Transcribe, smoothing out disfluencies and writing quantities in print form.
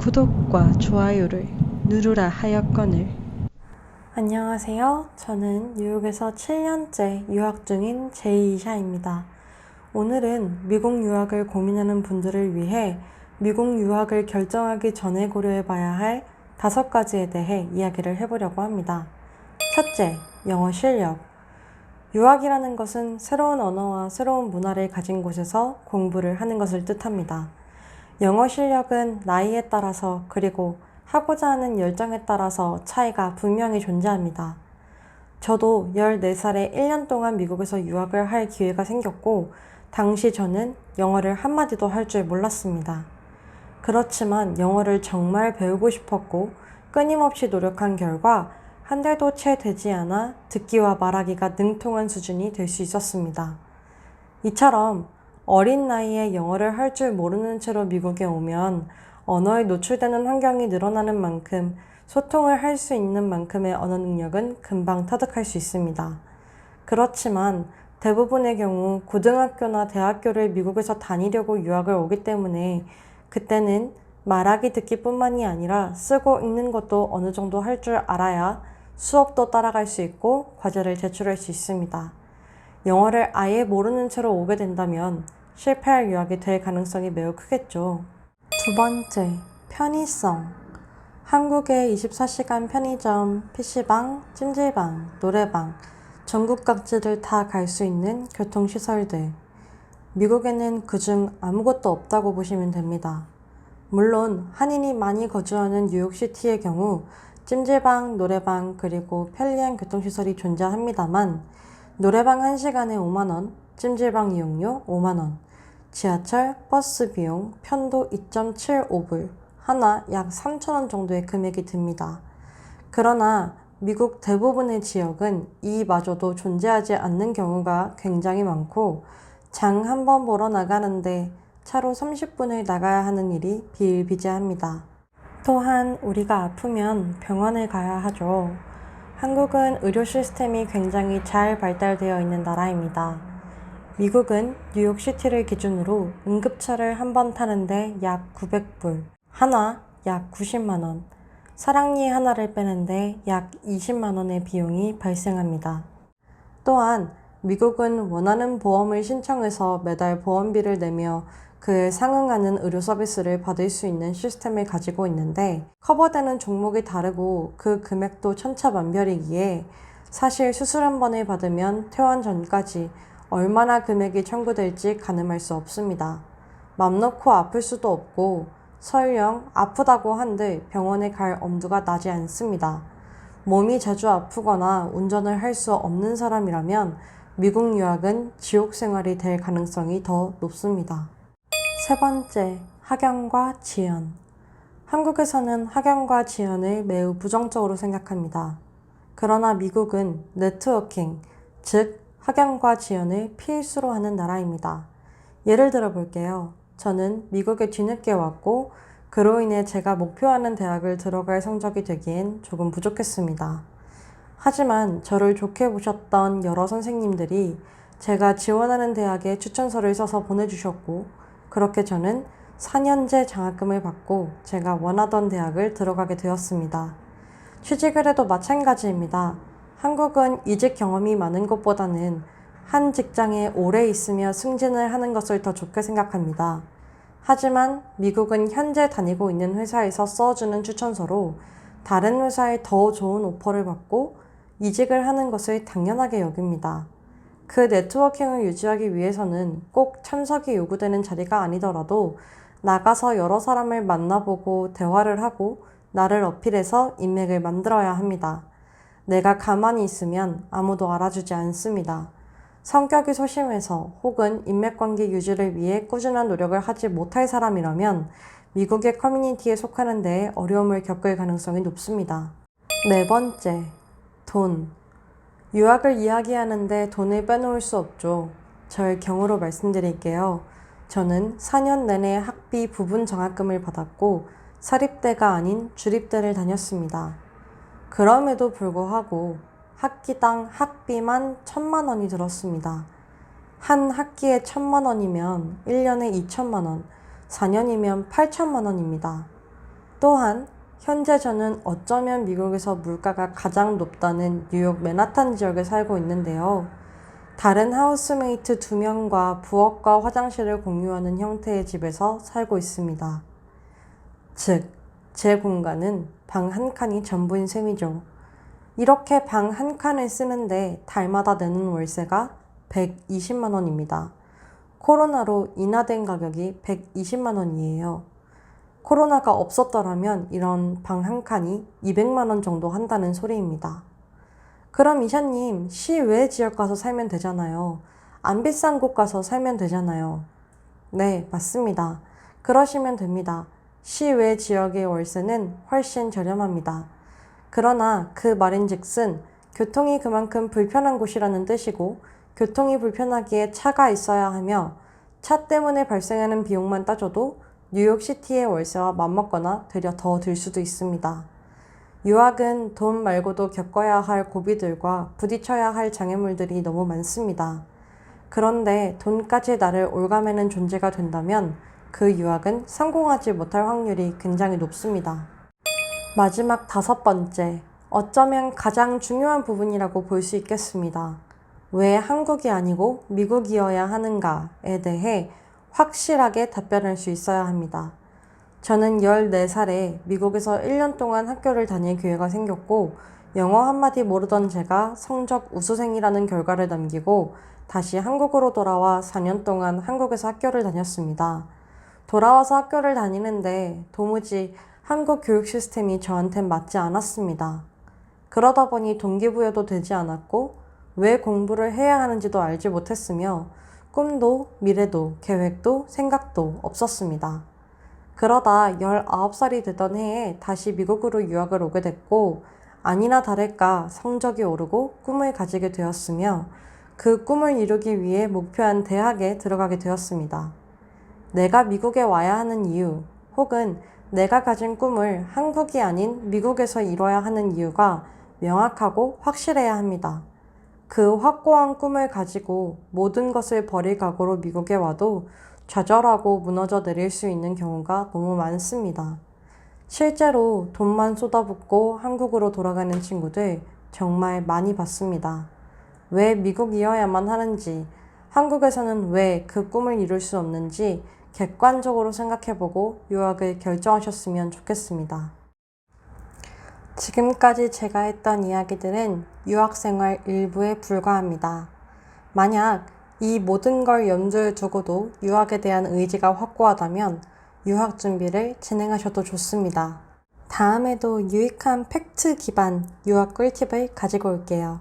구독과 좋아요를 누르라 하였거늘. 안녕하세요. 저는 뉴욕에서 7년째 유학 중인 제이샤입니다. 오늘은 미국 유학을 고민하는 분들을 위해 미국 유학을 결정하기 전에 고려해봐야 할 5가지에 대해 이야기를 해보려고 합니다. 첫째, 영어 실력. 유학이라는 것은 새로운 언어와 새로운 문화를 가진 곳에서 공부를 하는 것을 뜻합니다. 영어 실력은 나이에 따라서 그리고 하고자 하는 열정에 따라서 차이가 분명히 존재합니다. 저도 14살에 1년 동안 미국에서 유학을 할 기회가 생겼고, 당시 저는 영어를 한마디도 할 줄 몰랐습니다. 그렇지만 영어를 정말 배우고 싶었고, 끊임없이 노력한 결과 한 달도 채 되지 않아 듣기와 말하기가 능통한 수준이 될 수 있었습니다. 이처럼 어린 나이에 영어를 할 줄 모르는 채로 미국에 오면 언어에 노출되는 환경이 늘어나는 만큼 소통을 할 수 있는 만큼의 언어 능력은 금방 터득할 수 있습니다. 그렇지만 대부분의 경우 고등학교나 대학교를 미국에서 다니려고 유학을 오기 때문에 그때는 말하기 듣기뿐만이 아니라 쓰고 읽는 것도 어느 정도 할 줄 알아야 수업도 따라갈 수 있고 과제를 제출할 수 있습니다. 영어를 아예 모르는 채로 오게 된다면 실패할 유학이 될 가능성이 매우 크겠죠. 두 번째, 편의성. 한국의 24시간 편의점, PC방, 찜질방, 노래방, 전국 각지를 다 갈 수 있는 교통시설들. 미국에는 그중 아무것도 없다고 보시면 됩니다. 물론 한인이 많이 거주하는 뉴욕시티의 경우 찜질방, 노래방, 그리고 편리한 교통시설이 존재합니다만 노래방 1시간에 5만원, 찜질방 이용료 5만원, 지하철, 버스 비용, 편도 2.75불, 하나 약 3,000원 정도의 금액이 듭니다. 그러나 미국 대부분의 지역은 이마저도 존재하지 않는 경우가 굉장히 많고 장 한 번 보러 나가는데 차로 30분을 나가야 하는 일이 비일비재합니다. 또한 우리가 아프면 병원을 가야 하죠. 한국은 의료 시스템이 굉장히 잘 발달되어 있는 나라입니다. 미국은 뉴욕시티를 기준으로 응급차를 한 번 타는데 약 900불, 하나 약 90만원, 사랑니 하나를 빼는데 약 20만원의 비용이 발생합니다. 또한 미국은 원하는 보험을 신청해서 매달 보험비를 내며 그에 상응하는 의료 서비스를 받을 수 있는 시스템을 가지고 있는데 커버되는 종목이 다르고 그 금액도 천차만별이기에 사실 수술 한 번을 받으면 퇴원 전까지 얼마나 금액이 청구될지 가늠할 수 없습니다. 맘 놓고 아플 수도 없고 설령 아프다고 한들 병원에 갈 엄두가 나지 않습니다. 몸이 자주 아프거나 운전을 할 수 없는 사람이라면 미국 유학은 지옥 생활이 될 가능성이 더 높습니다. 세 번째, 학연과 지연. 한국에서는 학연과 지연을 매우 부정적으로 생각합니다. 그러나 미국은 네트워킹, 즉 학연과 지연을 필수로 하는 나라입니다. 예를 들어 볼게요. 저는 미국에 뒤늦게 왔고 그로 인해 제가 목표하는 대학을 들어갈 성적이 되기엔 조금 부족했습니다. 하지만 저를 좋게 보셨던 여러 선생님들이 제가 지원하는 대학에 추천서를 써서 보내주셨고 그렇게 저는 4년제 장학금을 받고 제가 원하던 대학을 들어가게 되었습니다. 취직을 해도 마찬가지입니다. 한국은 이직 경험이 많은 것보다는 한 직장에 오래 있으며 승진을 하는 것을 더 좋게 생각합니다. 하지만 미국은 현재 다니고 있는 회사에서 써주는 추천서로 다른 회사에 더 좋은 오퍼를 받고 이직을 하는 것을 당연하게 여깁니다. 그 네트워킹을 유지하기 위해서는 꼭 참석이 요구되는 자리가 아니더라도 나가서 여러 사람을 만나보고 대화를 하고 나를 어필해서 인맥을 만들어야 합니다. 내가 가만히 있으면 아무도 알아주지 않습니다. 성격이 소심해서 혹은 인맥관계 유지를 위해 꾸준한 노력을 하지 못할 사람이라면 미국의 커뮤니티에 속하는 데에 어려움을 겪을 가능성이 높습니다. 네 번째, 돈. 유학을 이야기하는데 돈을 빼놓을 수 없죠. 저의 경우로 말씀드릴게요. 저는 4년 내내 학비 부분 장학금을 받았고 사립대가 아닌 주립대를 다녔습니다. 그럼에도 불구하고 학기당 학비만 1,000만 원이 들었습니다. 한 학기에 1,000만 원이면 1년에 2천만 원, 4년이면 8천만 원입니다. 또한 현재 저는 어쩌면 미국에서 물가가 가장 높다는 뉴욕 맨하탄 지역에 살고 있는데요. 다른 하우스메이트 2명과 부엌과 화장실을 공유하는 형태의 집에서 살고 있습니다. 즉, 제 공간은 방 한 칸이 전부인 셈이죠. 이렇게 방 한 칸을 쓰는데 달마다 내는 월세가 120만 원입니다. 코로나로 인하된 가격이 120만 원이에요. 코로나가 없었더라면 이런 방 한 칸이 200만 원 정도 한다는 소리입니다. 그럼 이샤님, 시외 지역 가서 살면 되잖아요. 안 비싼 곳 가서 살면 되잖아요. 네, 맞습니다. 그러시면 됩니다. 시외 지역의 월세는 훨씬 저렴합니다. 그러나 그 말인즉슨 교통이 그만큼 불편한 곳이라는 뜻이고, 교통이 불편하기에 차가 있어야 하며, 차 때문에 발생하는 비용만 따져도 뉴욕시티의 월세와 맞먹거나 되려 더 들 수도 있습니다. 유학은 돈 말고도 겪어야 할 고비들과 부딪혀야 할 장애물들이 너무 많습니다. 그런데 돈까지 나를 올가매는 존재가 된다면 그 유학은 성공하지 못할 확률이 굉장히 높습니다. 마지막 5번째, 어쩌면 가장 중요한 부분이라고 볼 수 있겠습니다. 왜 한국이 아니고 미국이어야 하는가에 대해 확실하게 답변할 수 있어야 합니다. 저는 14살에 미국에서 1년 동안 학교를 다닐 기회가 생겼고, 영어 한마디 모르던 제가 성적 우수생이라는 결과를 남기고 다시 한국으로 돌아와 4년 동안 한국에서 학교를 다녔습니다. 돌아와서 학교를 다니는데 도무지 한국 교육 시스템이 저한텐 맞지 않았습니다. 그러다 보니 동기부여도 되지 않았고, 왜 공부를 해야 하는지도 알지 못했으며, 꿈도 미래도 계획도 생각도 없었습니다. 그러다 19살이 되던 해에 다시 미국으로 유학을 오게 됐고, 아니나 다를까 성적이 오르고 꿈을 가지게 되었으며, 그 꿈을 이루기 위해 목표한 대학에 들어가게 되었습니다. 내가 미국에 와야 하는 이유, 혹은 내가 가진 꿈을 한국이 아닌 미국에서 이뤄야 하는 이유가 명확하고 확실해야 합니다. 그 확고한 꿈을 가지고 모든 것을 버릴 각오로 미국에 와도 좌절하고 무너져 내릴 수 있는 경우가 너무 많습니다. 실제로 돈만 쏟아붓고 한국으로 돌아가는 친구들 정말 많이 봤습니다. 왜 미국이어야만 하는지, 한국에서는 왜 그 꿈을 이룰 수 없는지 객관적으로 생각해보고 유학을 결정하셨으면 좋겠습니다. 지금까지 제가 했던 이야기들은 유학생활 일부에 불과합니다. 만약 이 모든 걸 염두에 두고도 유학에 대한 의지가 확고하다면 유학 준비를 진행하셔도 좋습니다. 다음에도 유익한 팩트 기반 유학 꿀팁을 가지고 올게요.